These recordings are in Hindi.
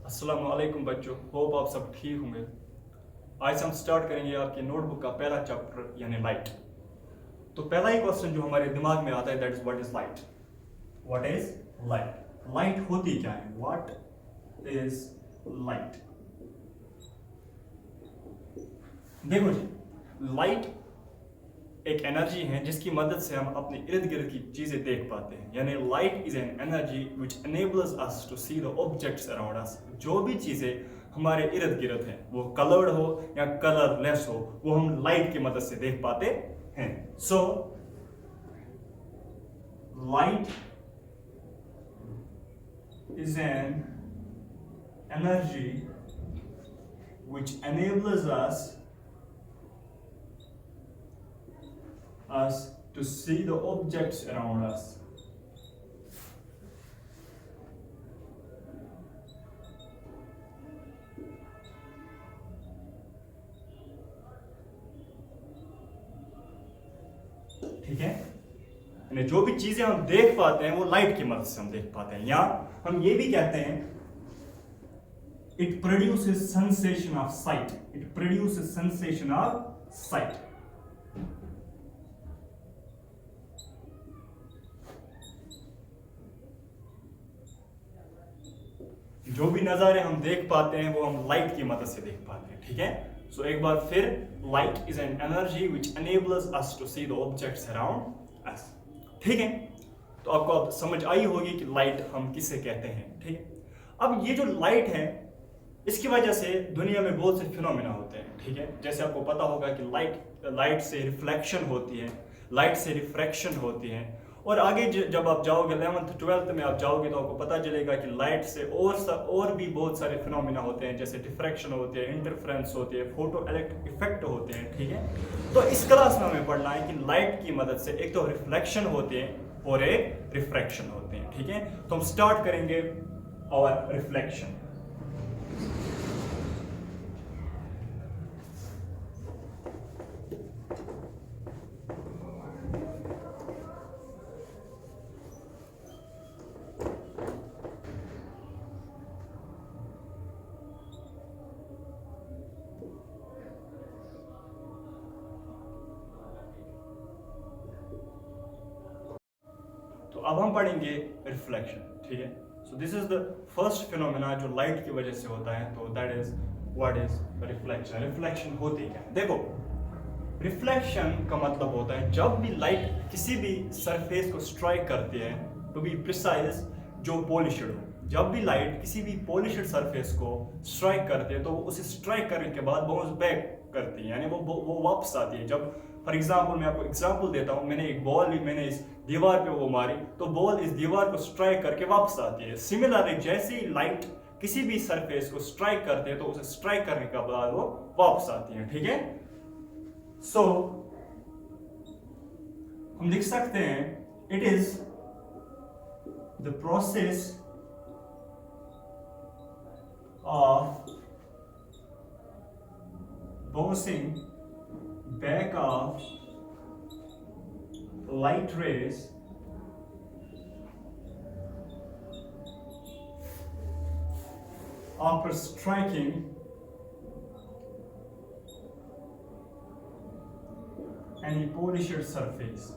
अस्सलाम वालेकुम बच्चों, होप आप सब ठीक होंगे। आज हम स्टार्ट करेंगे आपकी नोटबुक का पहला चैप्टर यानी लाइट। तो पहला ही क्वेश्चन जो हमारे दिमाग में आता है that is what is light. What is light? Light होती क्या है? What is light? देखो जी, लाइट एक एनर्जी है जिसकी मदद से हम अपने इर्द गिर्द की चीजें देख पाते हैं। यानी light is an energy which enables us to see the objects around us. जो भी चीजें हमारे इर्द गिर्द हैं, वो कलर्ड हो या कलरलेस हो, वो हम लाइट की मदद से देख पाते हैं। So light is an energy which enables us to see the objects around us. ठीक है, यानी जो भी चीजें हम देख पाते हैं वो लाइट की मदद से हम देख पाते हैं। या हम ये भी कहते हैं it produces sensation of site. It produces sensation of site. जो भी नज़ारे हम देख पाते हैं वो हम लाइट की मदद से देख पाते हैं। ठीक है, सो एक बार फिर, light is an energy which enables us to see the objects around us। ठीक है, तो आपको अब समझ आई होगी कि लाइट हम किसे कहते हैं। ठीक है, अब ये जो लाइट है इसकी वजह से दुनिया में बहुत से फिनोमेना होते हैं। ठीक है, जैसे आपको पता होगा कि लाइट से रिफ्लेक्शन होती है, लाइट से रिफ्रैक्शन होती है, और आगे जब आप जाओगे 11th 12th में आप जाओगे तो आपको पता चलेगा कि लाइट से और भी बहुत सारे फिनोमेना होते हैं, जैसे डिफ्रैक्शन होती है, इंटरफ्रेंस होती है, फोटो इलेक्ट्रिक इफेक्ट होते हैं। ठीक है, तो इस क्लास में हमें पढ़ना है कि लाइट की मदद से एक तो रिफ्लेक्शन होते हैं और एक रिफ्रैक्शन होते हैं। ठीक है, तो हम स्टार्ट करेंगे और रिफ्लेक्शन। तो अब हम पढ़ेंगे रिफ्लेक्शन। ठीक है, so this is the first phenomena जो लाइट की वजह से होता है। तो that is what is reflection. Reflection होती क्या है? देखो, रिफ्लेक्शन का मतलब होता है जब भी लाइट किसी भी सरफेस को स्ट्राइक करती है, टू बी प्रिसाइज, जो पॉलिश्ड हो। जब भी लाइट किसी भी पॉलिश्ड सरफेस को स्ट्राइक करती है तो उसे स्ट्राइक करने के बाद बाउंस बैक करती है, यानी वो वापस आती है। जब फॉर एग्जाम्पल मैं आपको एग्जाम्पल देता हूँ, मैंने इस दीवार पे वो मारी तो बॉल इस दीवार को स्ट्राइक करके वापस आती है। सिमिलरली जैसे ही लाइट किसी भी सरफेस को स्ट्राइक करते हैं तो उसे स्ट्राइक करने के बाद वो वापस आती है। ठीक है, सो हम लिख सकते हैं it is the process of bouncing back of light rays after striking any polished surface।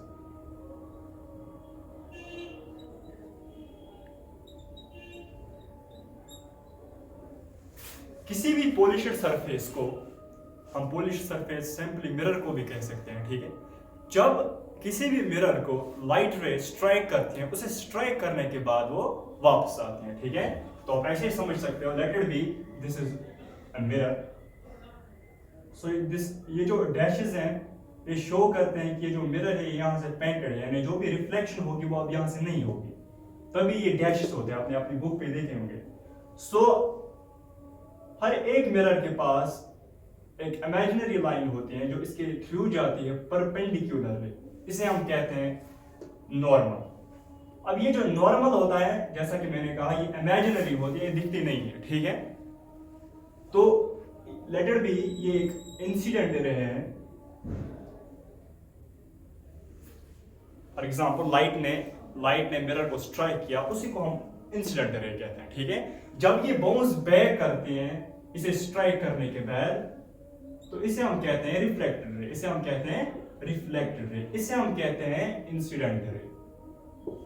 किसी भी पॉलिश्ड सरफेस को हम पॉलिश सरफेस सिंपली मिरर को भी कह सकते हैं। ठीक है, जब किसी भी मिरर को लाइट रे स्ट्राइक करती है, उसे स्ट्राइक करने के बाद वो वापस आती है। ठीक है, तो आप ऐसे ही समझ सकते हो, let it be this is a mirror. So this, ये जो डैशेस हैं ये शो करते हैं कि ये जो मिरर है यहाँ से पेंटेड है, यानी जो भी रिफ्लेक्शन होगी वो अब यहाँ से नहीं होगी, तभी ये डैशेस होते हैं। आपने अपनी बुक पे देखे होंगे। सो हर एक मिरर के पास एक इमेजिनरी लाइन होती है जो इसके थ्रू जाती है परपेंडिकुलरली, इसे हम कहते हैं नॉर्मल। अब ये जो नॉर्मल होता है, जैसा कि मैंने कहा, ये इमेजिनरी होती है, ये दिखती नहीं है। ठीक है, तो लेट इट बी ये एक इंसिडेंट दे रहे हैं। फॉर एग्जाम्पल लाइट ने मिरर को स्ट्राइक किया, उसी को हम इंसिडेंट रे कहते हैं, ठीक है। जब ये बाउंस बैक करते हैं इसे स्ट्राइक करने के बाद, तो इसे हम कहते हैं रिफ्लेक्टेड रे, इसे हम कहते हैं रिफ्लेक्टेड रे, इसे हम कहते हैं इंसिडेंट रे,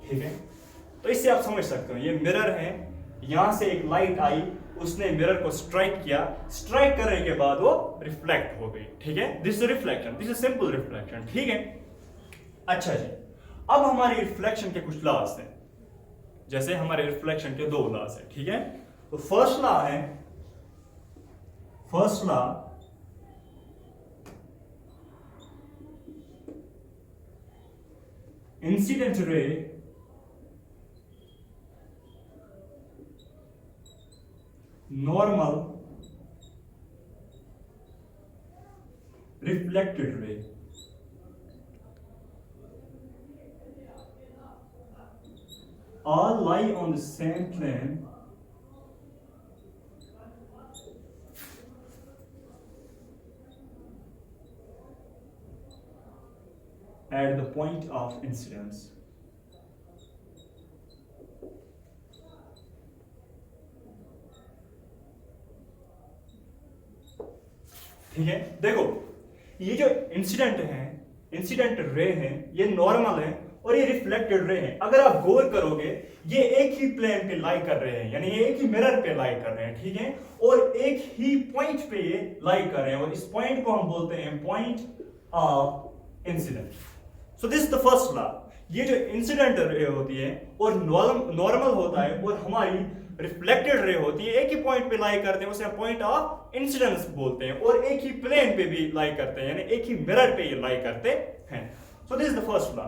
ठीक है। तो इससे आप समझ सकते हो ये मिरर है, यहां से एक लाइट आई, उसने मिरर को स्ट्राइक किया, स्ट्राइक करने के बाद वो रिफ्लेक्ट हो गई, ठीक है। This is reflection, this is simple reflection, ठीक है। अच्छा जी, अब हमारे रिफ्लेक्शन के कुछ लॉज हैं, जैसे हमारे रिफ्लेक्शन के 2 लॉज हैं, ठीक है। तो फर्स्ट लॉ है, first law incident ray normal reflected ray, all lie on the same plane at the point of incidence. ठीक है, देखो ये जो इंसिडेंट है, इंसिडेंट रे है, ये नॉर्मल है और ये रिफ्लेक्टेड रे है। अगर आप गौर करोगे ये एक ही प्लेन पे लाई कर रहे हैं, यानी ये एक ही मिरर पे लाई कर रहे हैं, ठीक है, और एक ही पॉइंट पे ये लाई कर रहे हैं, और इस पॉइंट को हम बोलते हैं point of incident. So this is the first law. ये जो इंसिडेंट रे होती है और नॉर्मल होता है और हमारी रिफ्लेक्टेड रे होती है, एक ही पॉइंट पे लाई करते हैं, उसे पॉइंट ऑफ इंसिडेंस बोलते हैं, और एक ही प्लेन पे भी लाई करते हैं, यानी एक ही मिरर पे ये लाई करते हैं। So this is the first law.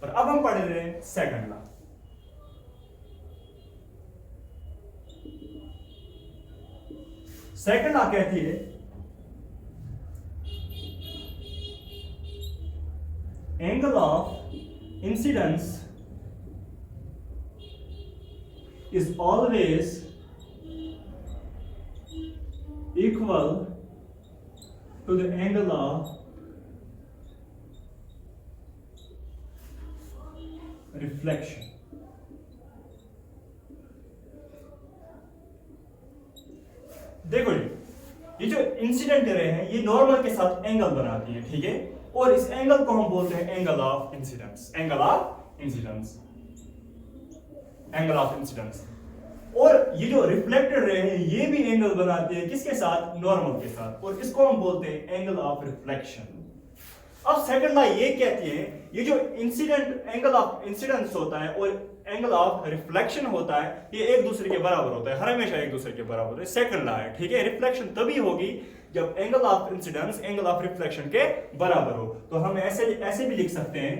और अब हम पढ़ रहे हैं सेकंड लॉ। सेकंड लॉ कहती है angle of incidence is always equal to the angle of reflection. देखो जी, ये जो इंसिडेंट रे है ये नॉर्मल के साथ एंगल बनाती है, ठीक है, और इस एंगल को हम बोलते हैं angle of incidence, angle of incidence, angle of incidence. और ये जो रिफ्लेक्टेड रे है ये भी एंगल बनाती है, किसके साथ? नॉर्मल के साथ, और इसको हम बोलते हैं एंगल ऑफ रिफ्लेक्शन। अब सेकंड लॉ ये कहती है ये जो इंसिडेंट एंगल ऑफ इंसिडेंस होता है और एंगल ऑफ रिफ्लेक्शन होता है ये एक दूसरे के बराबर होता है, हमेशा एक दूसरे के बराबर होता है। सेकंड लॉ है, ठीक है। रिफ्लेक्शन तभी होगी जब angle of incidence angle of reflection के बराबर हो। तो हम ऐसे भी लिख सकते हैं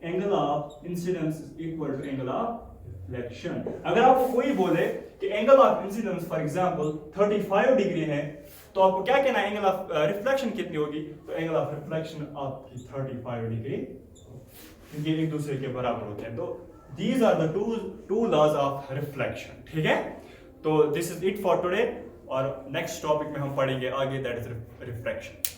angle of incidence is equal to angle of reflection. अगर आपको कोई बोले कि angle of incidence for example 35 degree है, तो आपको क्या कहना है? एंगल ऑफ रिफ्लेक्शन कितनी होगी? तो एंगल ऑफ रिफ्लेक्शन आपकी 35 डिग्री, ये एक दूसरे के बराबर होते हैं। तो these are the two laws of reflection, ठीक है। तो this is it for today, और नेक्स्ट टॉपिक में हम पढ़ेंगे आगे, दैट इज रिफ्रैक्शन।